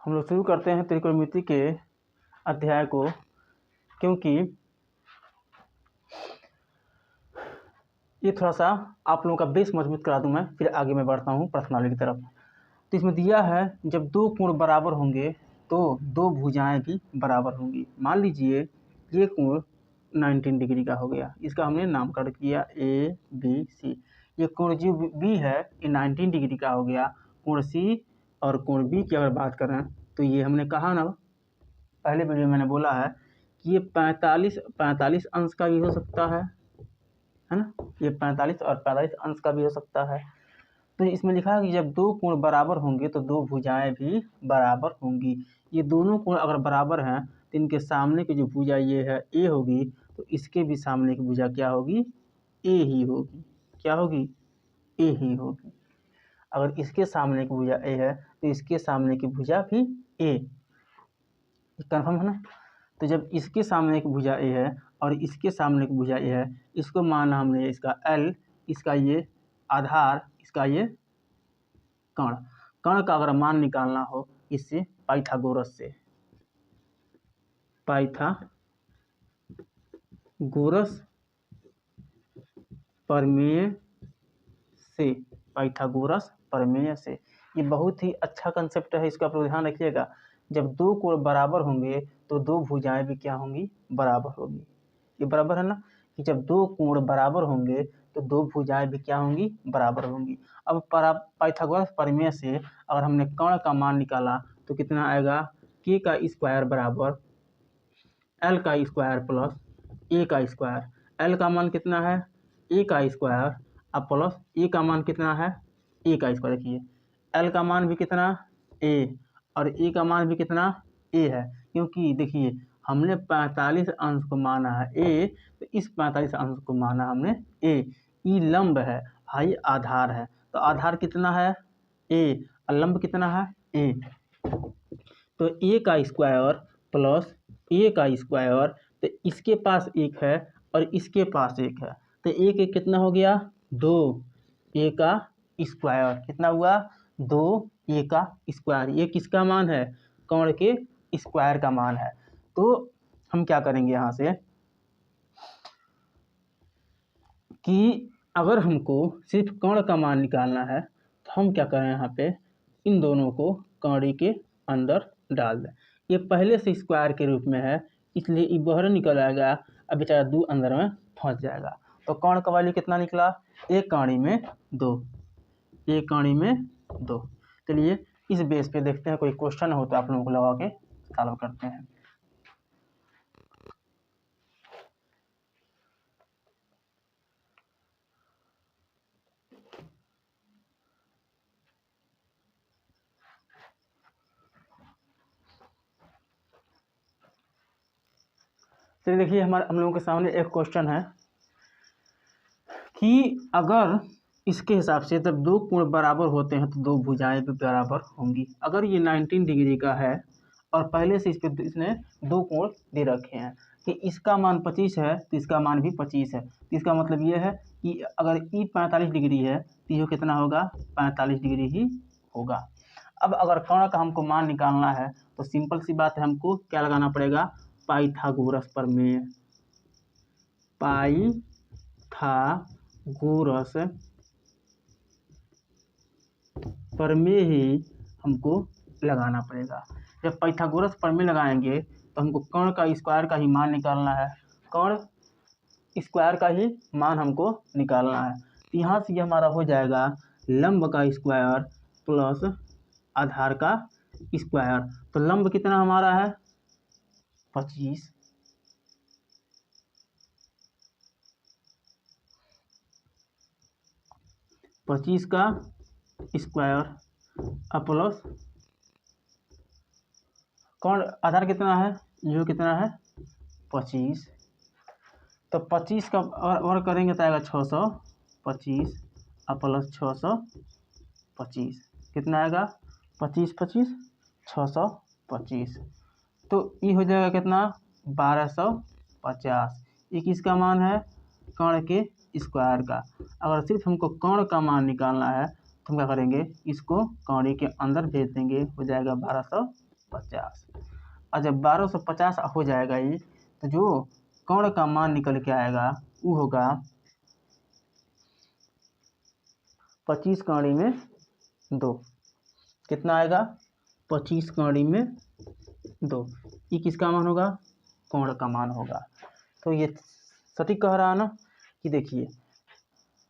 हम लोग शुरू करते हैं त्रिकोणमिति के अध्याय को, क्योंकि ये थोड़ा सा आप लोगों का बेस मजबूत करा दूं मैं, फिर आगे मैं बढ़ता हूँ प्रश्नावली की तरफ। तो इसमें दिया है जब दो कोण बराबर होंगे तो दो भुजाएं भी बराबर होंगी। मान लीजिए ये कोण 19 डिग्री का हो गया, इसका हमने नामकरण किया ए बी सी। ये कोण जो बी है ये 19 डिग्री का हो गया। कोण सी और कोण बी की अगर बात करें तो ये हमने कहा ना, पहले वीडियो में मैंने बोला है कि ये 45 अंश का भी हो सकता है ना, ये 45 और 45 अंश का भी हो सकता है। तो इसमें लिखा है कि जब दो कोण बराबर होंगे तो दो भुजाएं भी बराबर होंगी। ये दोनों कोण अगर बराबर हैं तो इनके सामने की जो भुजा ये है ए होगी, तो इसके भी सामने की भुजा क्या होगी, ए ही होगी। क्या होगी, ए ही होगी। अगर इसके सामने की भुजा ए है तो इसके सामने की भुजा भी ए, कन्फर्म है ना। तो जब इसके सामने की भुजा ए है और इसके सामने की भुजा ए है, इसको माना हमने इसका एल, इसका ये आधार, इसका ये कर्ण। कर्ण का अगर मान निकालना हो इससे पाइथागोरस से, पाइथागोरस प्रमेय से, पाइथागोरस प्रमेय से। ये बहुत ही अच्छा कंसेप्ट है, इसका आप लोग ध्यान रखिएगा। जब दो कोण बराबर होंगे तो दो भुजाएं भी क्या होंगी, बराबर होंगी। ये बराबर है ना, कि जब दो कोण बराबर होंगे तो दो भुजाएं भी क्या होंगी, बराबर होंगी। अब पाइथागोरस प्रमेय से अगर हमने कर्ण का मान निकाला तो कितना आएगा, के का स्क्वायर बराबर एल का स्क्वायर प्लस ए का स्क्वायर। एल का मान कितना है, ए का स्क्वायर, अब प्लस ए का मान कितना है, ए का स्क्वायर। देखिए एल का मान भी कितना, ए, और ए का मान भी कितना, ए है। क्योंकि देखिए हमने 45 अंश को माना है ए, तो इस 45 अंश को माना हमने ए। ई लंब है, हाई आधार है, तो आधार कितना है, ए, और लंब कितना है, ए। तो ए का स्क्वायर प्लस ए का स्क्वायर, तो इसके पास एक है और इसके पास एक है, तो एक एक कितना हो गया, दो। ए का स्क्वायर कितना हुआ, दो ए का स्क्वायर। ये किसका मान है, कर्ण के स्क्वायर का मान है। तो हम क्या करेंगे यहाँ से कि अगर हमको सिर्फ कर्ण का मान निकालना है तो हम क्या करें, यहाँ पे इन दोनों को कर्ण के अंदर डाल दें। ये पहले से स्क्वायर के रूप में है, इसलिए ये बाहर निकल आएगा, अब बेचारा दो अंदर में फंस जाएगा। तो कर्ण का वैल्यू कितना निकला, एक कर्ण में दो, एक कर्ण में दो। चलिए इस बेस पे देखते हैं, कोई क्वेश्चन हो तो आप लोगों को लगा के सॉल्व करते हैं। चलिए देखिए हम लोगों के सामने एक क्वेश्चन है कि अगर इसके हिसाब से जब दो कोण बराबर होते हैं तो दो भुजाएं भी बराबर होंगी। अगर ये 19 डिग्री का है और पहले से इस पे इसने दो कोण दे रखे हैं कि इसका मान 25 है तो इसका मान भी 25 है, तो इसका मतलब ये है कि अगर ई 45 डिग्री है तो ये कितना होगा, 45 डिग्री ही होगा। अब अगर कर्ण का हमको मान निकालना है तो सिंपल सी बात है, हमको क्या लगाना पड़ेगा, पाइथागोरस प्रमेय। पाइथागोरस प्रमेय ही हमको लगाना पड़ेगा। जब पाइथागोरस प्रमेय लगाएंगे तो हमको कर्ण का स्क्वायर का ही मान निकालना है, कर्ण स्क्वायर का ही मान हमको निकालना है। तो यहाँ से ये हमारा हो जाएगा लंब का स्क्वायर प्लस आधार का स्क्वायर। तो लंब कितना हमारा है, 25, 25 का स्क्वायर प्लस कौन आधार कितना है, यू कितना है 25। तो 25 का और करेंगे तो आएगा 625 प्लस 625 कितना आएगा, 25 25 625। तो ये हो जाएगा कितना, 1250। ये किसका मान है, कर्ण के स्क्वायर का। अगर सिर्फ हमको कर्ण का मान निकालना है तो हम क्या करेंगे, इसको कर्ण के अंदर भेज देंगे, हो जाएगा 1250। 50। और जब 1250 हो जाएगा ये, तो जो कर्ण का मान निकल के आएगा वो होगा 25 कौड़ी में 2। कितना आएगा? 25 कौड़ी में 2। ये किसका मान होगा? कर्ण का मान होगा। तो ये सटीक कह रहा है ना कि देखिए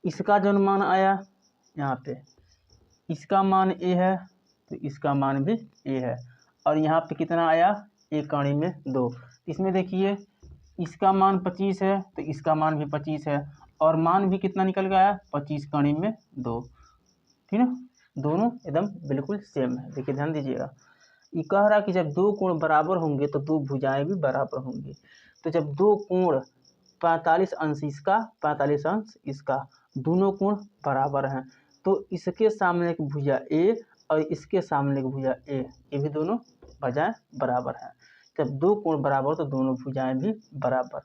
इसका जो मान आया यहाँ पे, इसका मान ए है तो इसका मान भी ए है, और यहाँ पे कितना आया? 1 कौड़ी में 2। इसमें देखिए इसका मान 25 है तो इसका मान भी 25 है, और मान भी कितना निकल गया? 25 कौड़ी में 2। ठीक है, दोनों एकदम बिल्कुल सेम है। देखिए ध्यान दीजिएगा, ये कह रहा है कि जब दो कोण बराबर होंगे तो दो भुजाएं भी बराबर होंगी। तो जब दो कोण 45 अंश इसका 45 अंश इसका, दोनों कोण बराबर हैं, तो इसके सामने की भुजा ए और इसके सामने की भुजा ए, ये भी दोनों भुजाएं बराबर हैं। जब दो कोण बराबर तो दोनों भुजाएं भी बराबर।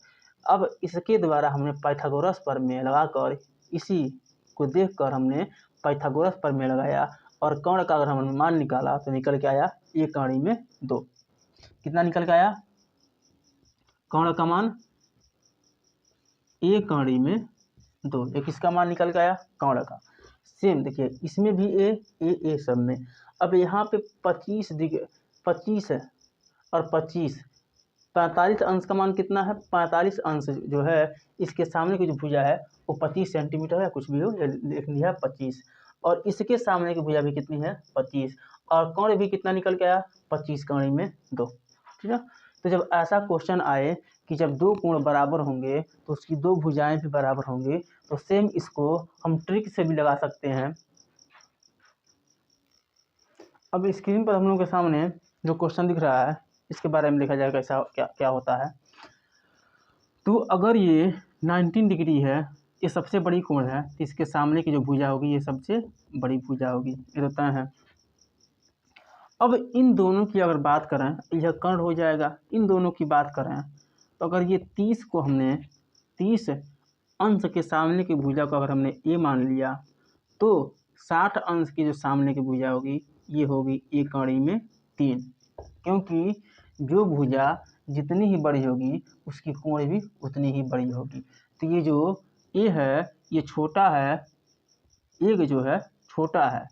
अब इसके द्वारा हमने पाइथागोरस प्रमेय लगाकर, इसी को देखकर हमने पाइथागोरस प्रमेय लगाया, और कर्ण का अगर हमने मान निकाला तो निकल के आया 1 कौड़ी में 2। कितना निकल के आया? कर्ण का मान 1 कौड़ी में 2। एक इसका मान निकल के आया कर्ण का। सेम देखिए इसमें भी ए सब में। अब यहाँ पे 25 है और 45 अंश का मान कितना है? 45 अंश जो है इसके सामने की जो भुजा है वो 25 सेंटीमीटर है, कुछ भी हो लिख लिया 25, और इसके सामने की भुजा भी कितनी है? 25, और कर्ण भी कितना निकल के आया? 25 कौड़ी में 2। ठीक है, तो जब ऐसा क्वेश्चन आए कि जब दो कोण बराबर होंगे तो उसकी दो भुजाएं भी बराबर होंगी, तो सेम इसको हम ट्रिक से भी लगा सकते हैं। अब स्क्रीन पर हम लोग के सामने जो क्वेश्चन दिख रहा है इसके बारे में लिखा जाएगा कैसा क्या होता है। तो अगर ये 19 डिग्री है, ये सबसे बड़ी कोण है, तो इसके सामने की जो भुजा होगी ये सबसे बड़ी भुजा होगी, ये तो तय है। अब इन दोनों की अगर बात करें, यह कर्ण हो जाएगा। इन दोनों की बात करें तो अगर ये 30 को हमने 30 अंश के सामने की भुजा को अगर हमने ए मान लिया, तो 60 अंश की जो सामने की भुजा होगी ये होगी 1 कौड़ी में 3, क्योंकि जो भुजा जितनी ही बड़ी होगी उसकी कोण भी उतनी ही बड़ी होगी। तो ये जो ए है ये छोटा है, एक जो है छोटा है।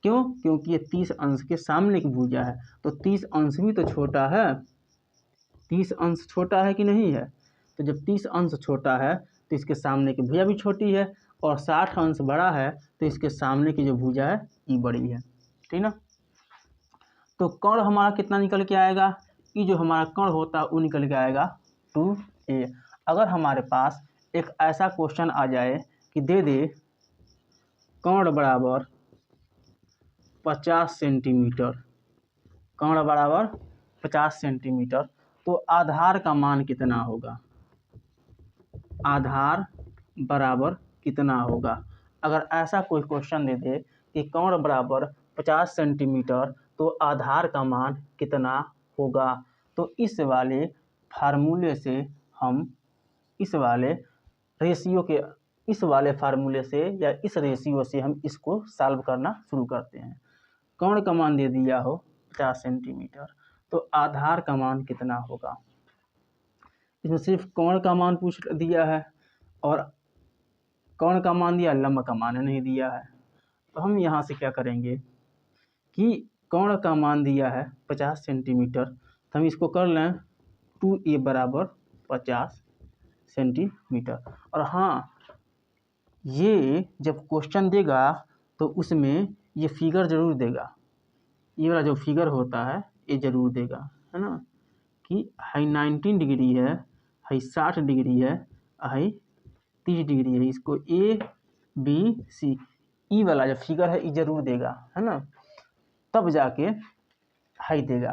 क्यों? क्योंकि ये 30 अंश के सामने की भुजा है, तो 30 अंश भी तो छोटा है। 30 अंश छोटा है कि नहीं है? तो जब 30 अंश छोटा है तो इसके सामने की भुजा भी छोटी है, और 60 अंश बड़ा है तो इसके सामने की जो भुजा है ये बड़ी है। ठीक ना? तो कर्ण हमारा कितना निकल के आएगा? ये जो हमारा कर्ण होता है वो निकल के आएगा 2a। अगर हमारे पास एक ऐसा क्वेश्चन आ जाए कि दे दे कर्ण बराबर 50 सेंटीमीटर, कर्ण बराबर 50 सेंटीमीटर, तो आधार का मान कितना होगा? आधार बराबर कितना होगा? अगर ऐसा कोई क्वेश्चन दे दे कि कर्ण बराबर 50 सेंटीमीटर तो आधार का मान कितना होगा, तो इस वाले फार्मूले से हम इस वाले फार्मूले से या इस रेशियो से हम इसको सॉल्व करना शुरू करते हैं। कर्ण का मान दे दिया हो 50 सेंटीमीटर, तो आधार का मान कितना होगा? इसमें सिर्फ कर्ण का मान पूछ दिया है, और कर्ण का मान दिया, लंब का मान नहीं दिया है। तो हम यहाँ से क्या करेंगे कि कर्ण का मान दिया है 50 सेंटीमीटर, तो हम इसको कर लें 2a बराबर 50 सेंटीमीटर। और हाँ, ये जब क्वेश्चन देगा तो उसमें ये फिगर ज़रूर देगा, ये वाला जो फिगर होता है ये ज़रूर देगा, है ना, कि हाई 19 डिग्री है, हाई 60 डिग्री है, हाई 30 डिग्री है। इसको ABC ई वाला जो फिगर है ये ज़रूर देगा, है ना, तब जाके हाई देगा।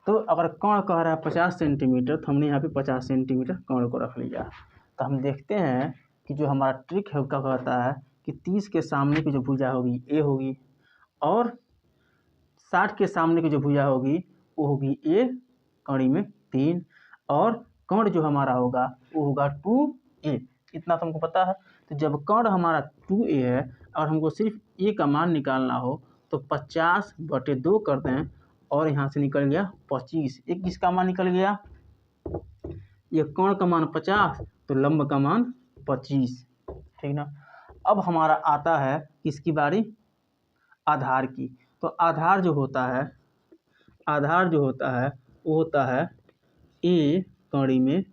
तो अगर कर्ण कह रहा है 50 सेंटीमीटर, तो हमने यहाँ पे 50 सेंटीमीटर कर्ण को रख लिया। तो हम देखते हैं कि जो हमारा ट्रिक है क्या कहता है कि 30 के सामने की जो भुजा होगी ए होगी, और 60 के सामने की जो भुजा होगी वो होगी ए कौड़ी में 3, और कर्ण जो हमारा होगा वो होगा 2a। इतना तो हमको पता है। तो जब कर्ण हमारा 2a है और हमको सिर्फ a का मान निकालना हो, तो 50/2 कर दें और यहाँ से निकल गया 25। एक किसका मान निकल गया, ये कोण का मान 50 तो लंब का मान 25, ठीक ना। अब हमारा आता है किसकी बारी, आधार की। तो आधार जो होता है वो होता है ए कड़ी में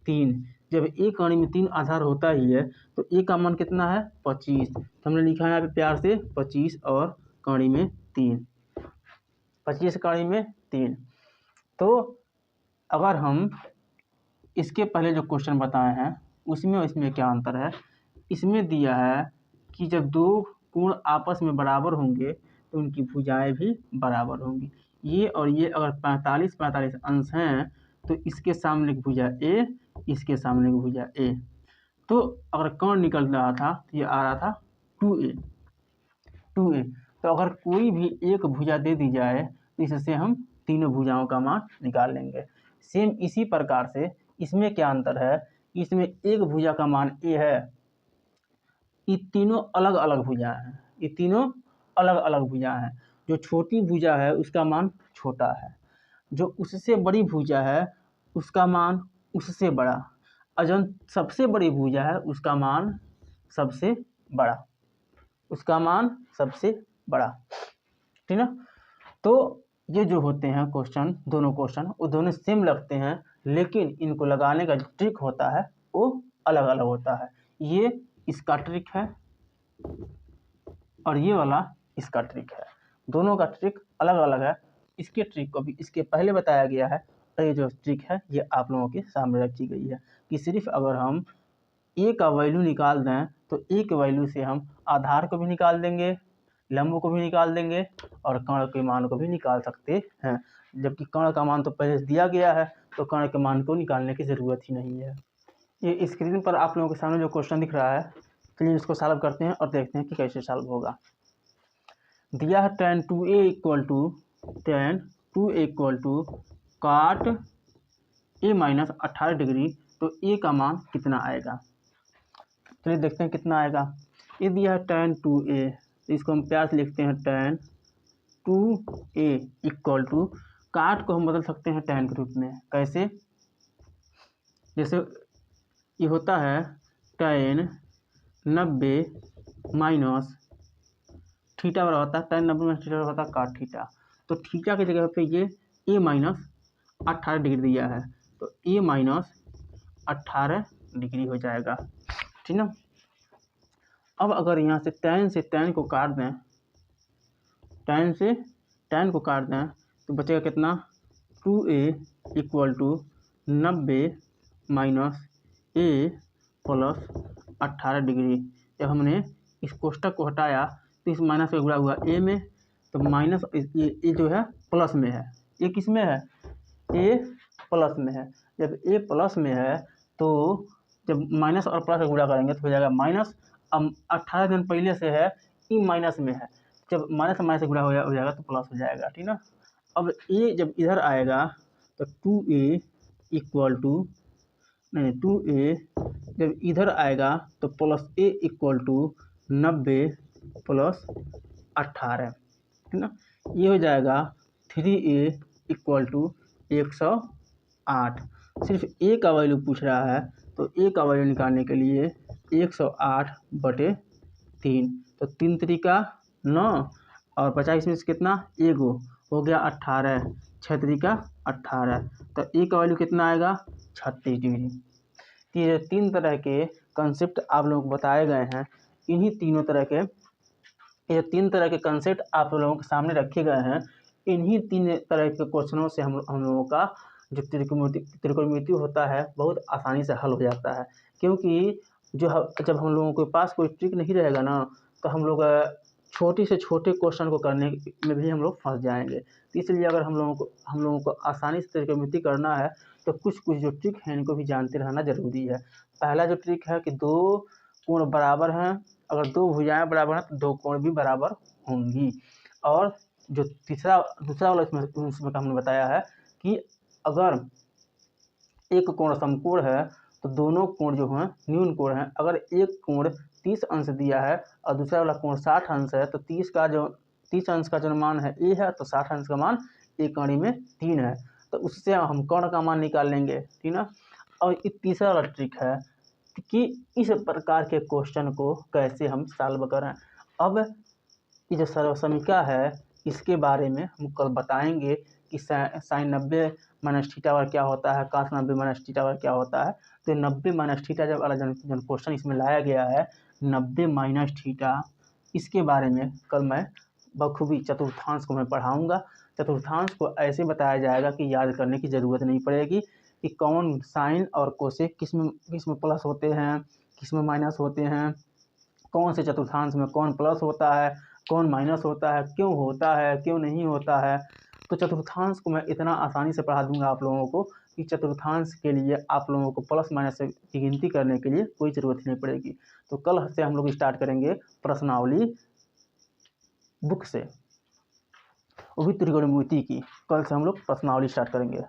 3। जब ए कड़ी में 3 आधार होता ही है तो ए का मान कितना है 25, तो हमने लिखा है यहाँ पे प्यार से 25 और कड़ी में 3, 25 कड़ी में 3। तो अगर हम इसके पहले जो क्वेश्चन बताए हैं उसमें और इसमें क्या अंतर है, इसमें दिया है कि जब दो कोण आपस में बराबर होंगे तो उनकी भुजाएं भी बराबर होंगी। ये और ये अगर 45 अंश हैं तो इसके सामने की भुजा ए, इसके सामने की भुजा ए। तो अगर कोण निकल रहा था तो ये आ रहा था 2a। तो अगर कोई भी एक भुजा दे दी जाए तो इससे हम तीनों भुजाओं का मान निकाल लेंगे। सेम इसी प्रकार से इसमें क्या अंतर है, इसमें एक भुजा का मान ए है, ये तीनों अलग अलग भुजा हैं, ये तीनों अलग अलग भुजा हैं। जो छोटी भुजा है उसका मान छोटा है, जो उससे बड़ी भुजा है उसका मान उससे बड़ा, और जो सबसे बड़ी भुजा है उसका मान सबसे बड़ा, ठीक ना। तो ये जो होते हैं क्वेश्चन, दोनों क्वेश्चन वो दोनों सेम लगते हैं, लेकिन इनको लगाने का जो ट्रिक होता है वो अलग अलग होता है। ये इसका ट्रिक है और ये वाला इसका ट्रिक है, दोनों का ट्रिक अलग अलग है। इसके ट्रिक को भी इसके पहले बताया गया है और ये जो ट्रिक है ये आप लोगों के सामने रखी गई है कि सिर्फ अगर हम ए का वैल्यू निकाल दें तो ए के वैल्यू से हम आधार को भी निकाल देंगे, लंब को भी निकाल देंगे और कर्ण के मान को भी निकाल सकते हैं। जबकि कर्ण का मान तो पहले से दिया गया है तो कर्ण के मान को निकालने की ज़रूरत ही नहीं है। ये स्क्रीन पर आप लोगों के सामने जो क्वेश्चन दिख रहा है, चलिए इसको सॉल्व करते हैं और देखते हैं कि कैसे सॉल्व होगा। दिया है tan 2a equal to cot a minus 18 degree, तो a का मान कितना आएगा, चलिए देखते हैं कितना आएगा। ये दिया है tan 2a, तो इसको हम प्यार से लिखते हैं tan 2a इक्वल टू, काट को हम बदल सकते हैं tan के रूप में, कैसे, जैसे ये होता है tan 90 माइनस थीटा बराबर होता है, tan 90 माइनस थीटा होता है काट थीटा। तो थीटा की जगह पे ये a माइनस 18 डिग्री दिया है तो a माइनस 18 डिग्री हो जाएगा, ठीक ना। अब अगर यहाँ से tan को काट दें, tan को काट दें तो बचेगा कितना, 2a equal to 90 minus a plus 18 degree. जब हमने इस कोष्टक को हटाया तो इस माइनस का गुणा हुआ a में, तो माइनस ये जो है प्लस में है, ये किस में है, a प्लस में है। जब a प्लस में है तो जब माइनस और प्लस का गुणा करेंगे तो हो जाएगा माइनस। अब 18 दिन पहले से है ई माइनस में है, जब माइनस से गुणा हो जाएगा तो प्लस हो जाएगा, ठीक ना। अब a जब इधर आएगा तो 2a इक्वल टू, नहीं 2a जब इधर आएगा तो plus a equal to 90 plus 18, ठीक ना। ये हो जाएगा 3a इक्वल टू 108। सिर्फ a का वैल्यू पूछ रहा है तो a का वैल्यू निकालने के लिए 108/3, तो 3 तरीका 9 और 50 इसमें से कितना, एगो हो गया 18, 6 तरीका 18, तो a का वैल्यू कितना आएगा 36 डिग्री। ये 3 तरह के कंसेप्ट आप लोगों को बताए गए हैं, इन्हीं तीनों तरह के, ये 3 तरह के कंसेप्ट आप लोगों के सामने रखे गए हैं। इन्हीं 3 तरह के क्वेश्चनों से हम लोगों का जो त्रिकोणमिति होता है बहुत आसानी से हल हो जाता है, क्योंकि जब हम लोगों के पास कोई ट्रिक नहीं रहेगा ना तो हम लोग छोटे से छोटे क्वेश्चन को करने में भी हम लोग फंस जाएंगे। तो इसलिए अगर हम लोगों को आसानी से त्रिकोणमिति करना है तो कुछ जो ट्रिक है इनको भी जानते रहना जरूरी है। पहला जो ट्रिक है कि 2 कोण बराबर हैं, अगर 2 भुजाएं बराबर हैं तो 2 कोण भी बराबर होंगी। और जो दूसरा वाला इसमें हमने बताया है कि अगर एक कोण समकोण है तो दोनों कोण जो हैं न्यून कोण हैं। अगर एक कोण 30 अंश दिया है और दूसरा वाला कोण 60 अंश है तो 30 अंश का जो मान है ए है तो 60 अंश का मान 1 कड़ी में 3 है, तो उससे हम कर्ण का मान निकाल लेंगे, ठीक ना। और एक तीसरा वाला ट्रिक है कि इस प्रकार के क्वेश्चन को कैसे हम सॉल्व करें। अब ये जो सर्वसमीका है इसके बारे में हम कल बताएंगे कि साइन 90 माइनस थीटा पर क्या होता है, cos 90 माइनस थीटा पर क्या होता है। तो 90 माइनस थीटा जब वाला जन क्वेश्चन इसमें लाया गया है 90 माइनस थीटा, इसके बारे में कल मैं बखूबी चतुर्थांश को मैं पढ़ाऊँगा। चतुर्थांश को ऐसे बताया जाएगा कि याद करने की ज़रूरत नहीं पड़ेगी कि कौन साइन और कोसेक किस में प्लस होते हैं, किस में माइनस होते हैं, कौन से चतुर्थांश में कौन प्लस होता है, कौन माइनस होता है, क्यों नहीं होता है। तो चतुर्थांश को मैं इतना आसानी से पढ़ा दूंगा आप लोगों को कि चतुर्थांश के लिए आप लोगों को प्लस माइनस की गिनती करने के लिए कोई ज़रूरत ही नहीं पड़ेगी। तो कल से हम लोग स्टार्ट करेंगे प्रश्नावली बुक से, वो भी त्रिकोणमिति की। कल से हम लोग प्रश्नावली स्टार्ट करेंगे।